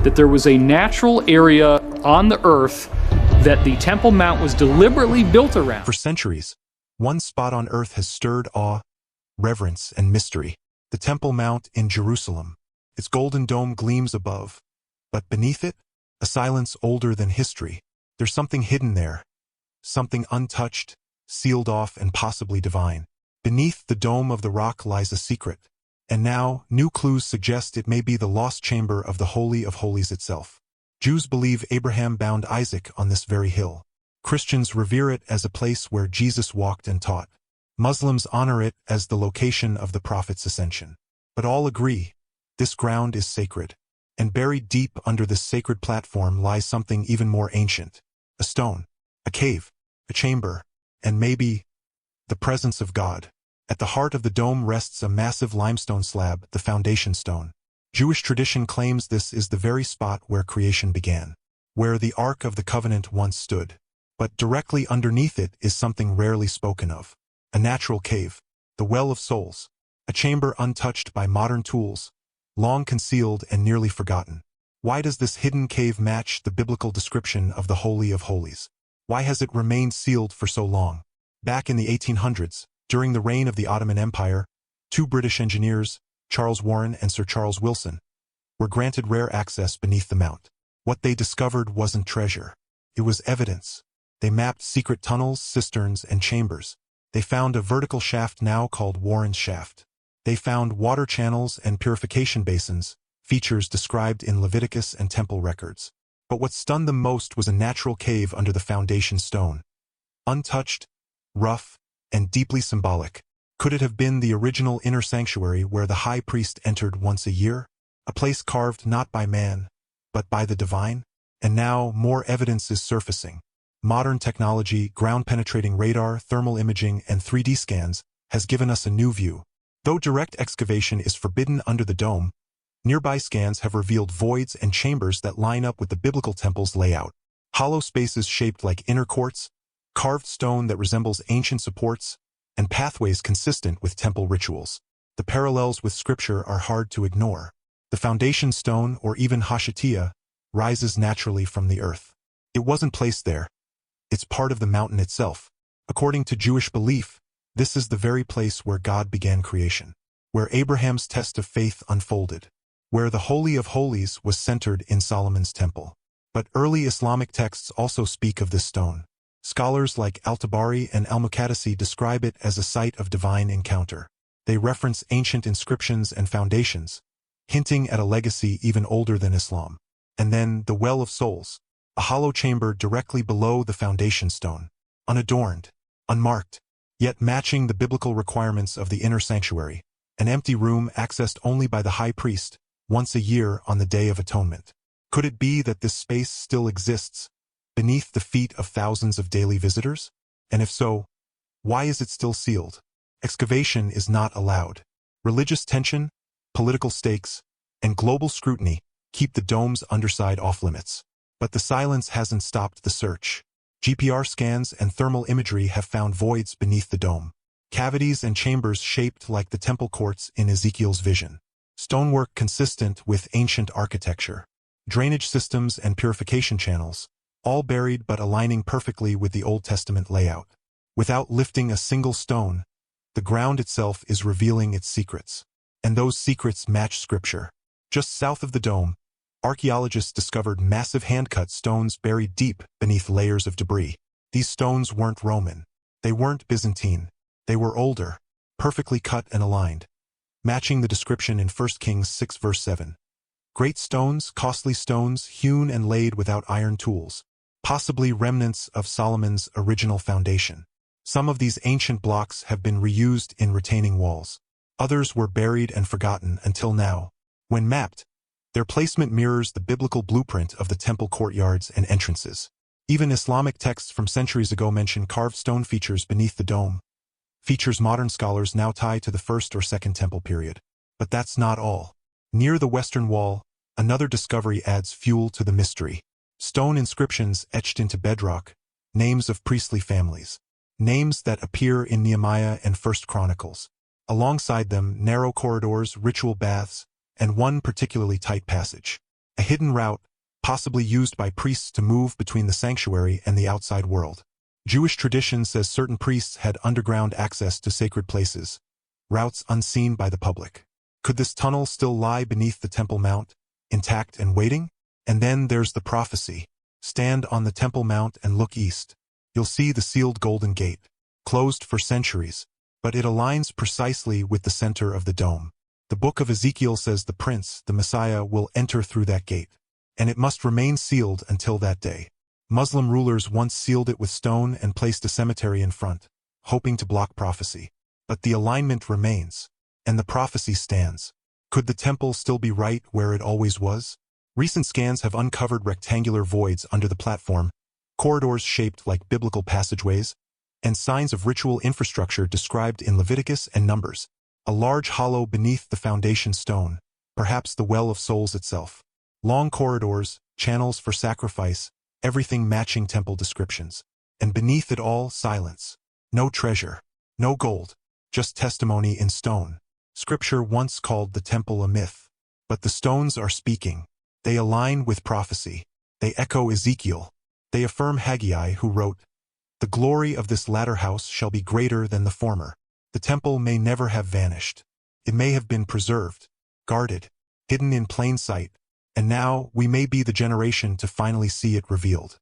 that there was a natural area on the earth that the Temple Mount was deliberately built around. For centuries, one spot on earth has stirred awe, reverence, and mystery. The Temple Mount in Jerusalem. Its golden dome gleams above, but beneath it, a silence older than history. There's something hidden there, something untouched, sealed off, and possibly divine. Beneath the dome of the rock lies a secret, and now new clues suggest it may be the lost chamber of the Holy of Holies itself. Jews believe Abraham bound Isaac on this very hill. Christians revere it as a place where Jesus walked and taught. Muslims honor it as the location of the Prophet's ascension. But all agree, this ground is sacred, and buried deep under this sacred platform lies something even more ancient. A stone, a cave, a chamber, and maybe the presence of God. At the heart of the dome rests a massive limestone slab, the foundation stone. Jewish tradition claims this is the very spot where creation began, where the Ark of the Covenant once stood. But directly underneath it is something rarely spoken of. A natural cave, the Well of Souls, a chamber untouched by modern tools, long concealed and nearly forgotten. Why does this hidden cave match the biblical description of the Holy of Holies? Why has it remained sealed for so long? Back in the 1800s, during the reign of the Ottoman Empire, two British engineers, Charles Warren and Sir Charles Wilson, were granted rare access beneath the mount. What they discovered wasn't treasure. It was evidence. They mapped secret tunnels, cisterns, and chambers. They found a vertical shaft now called Warren's Shaft. They found water channels and purification basins, features described in Leviticus and temple records. But what stunned them most was a natural cave under the foundation stone. Untouched, rough, and deeply symbolic. Could it have been the original inner sanctuary where the high priest entered once a year? A place carved not by man, but by the divine? And now more evidence is surfacing. Modern technology, ground-penetrating radar, thermal imaging, and 3D scans has given us a new view. Though direct excavation is forbidden under the dome, nearby scans have revealed voids and chambers that line up with the biblical temple's layout. Hollow spaces shaped like inner courts, carved stone that resembles ancient supports, and pathways consistent with temple rituals. The parallels with scripture are hard to ignore. The foundation stone, or even Hashatiyah, rises naturally from the earth. It wasn't placed there. It's part of the mountain itself. According to Jewish belief, this is the very place where God began creation, where Abraham's test of faith unfolded, where the Holy of Holies was centered in Solomon's temple. But early Islamic texts also speak of this stone. Scholars like Al-Tabari and Al-Muqaddasi describe it as a site of divine encounter. They reference ancient inscriptions and foundations, hinting at a legacy even older than Islam. And then the Well of Souls, a hollow chamber directly below the foundation stone, unadorned, unmarked, yet matching the biblical requirements of the inner sanctuary, an empty room accessed only by the high priest, once a year on the Day of Atonement. Could it be that this space still exists, beneath the feet of thousands of daily visitors? And if so, why is it still sealed? Excavation is not allowed. Religious tension, political stakes, and global scrutiny keep the dome's underside off-limits. But the silence hasn't stopped the search. GPR scans and thermal imagery have found voids beneath the dome. Cavities and chambers shaped like the temple courts in Ezekiel's vision. Stonework consistent with ancient architecture. Drainage systems and purification channels, all buried but aligning perfectly with the Old Testament layout. Without lifting a single stone, the ground itself is revealing its secrets. And those secrets match scripture. Just south of the dome, archaeologists discovered massive hand-cut stones buried deep beneath layers of debris. These stones weren't Roman. They weren't Byzantine. They were older, perfectly cut and aligned, matching the description in 1 Kings 6 verse 7. Great stones, costly stones, hewn and laid without iron tools, possibly remnants of Solomon's original foundation. Some of these ancient blocks have been reused in retaining walls. Others were buried and forgotten until now. When mapped, their placement mirrors the biblical blueprint of the temple courtyards and entrances. Even Islamic texts from centuries ago mention carved stone features beneath the dome, features modern scholars now tie to the First or Second Temple period. But that's not all. Near the western wall, another discovery adds fuel to the mystery. Stone inscriptions etched into bedrock, names of priestly families, names that appear in Nehemiah and First Chronicles. Alongside them, narrow corridors, ritual baths, and one particularly tight passage. a hidden route, possibly used by priests to move between the sanctuary and the outside world. Jewish tradition says certain priests had underground access to sacred places, routes unseen by the public. Could this tunnel still lie beneath the Temple Mount, intact and waiting? And then there's the prophecy. Stand on the Temple Mount and look east. You'll see the sealed Golden Gate, closed for centuries, but it aligns precisely with the center of the dome. The book of Ezekiel says the Prince, the Messiah, will enter through that gate, and it must remain sealed until that day. Muslim rulers once sealed it with stone and placed a cemetery in front, hoping to block prophecy. But the alignment remains, and the prophecy stands. Could the temple still be right where it always was? Recent scans have uncovered rectangular voids under the platform, corridors shaped like biblical passageways, and signs of ritual infrastructure described in Leviticus and Numbers. A large hollow beneath the foundation stone, perhaps the Well of Souls itself. Long corridors, channels for sacrifice, everything matching temple descriptions. And beneath it all, silence. No treasure, no gold, just testimony in stone. Scripture once called the temple a myth, but the stones are speaking. They align with prophecy. They echo Ezekiel. They affirm Haggai, who wrote, "The glory of this latter house shall be greater than the former." The temple may never have vanished. It may have been preserved, guarded, hidden in plain sight, and now we may be the generation to finally see it revealed.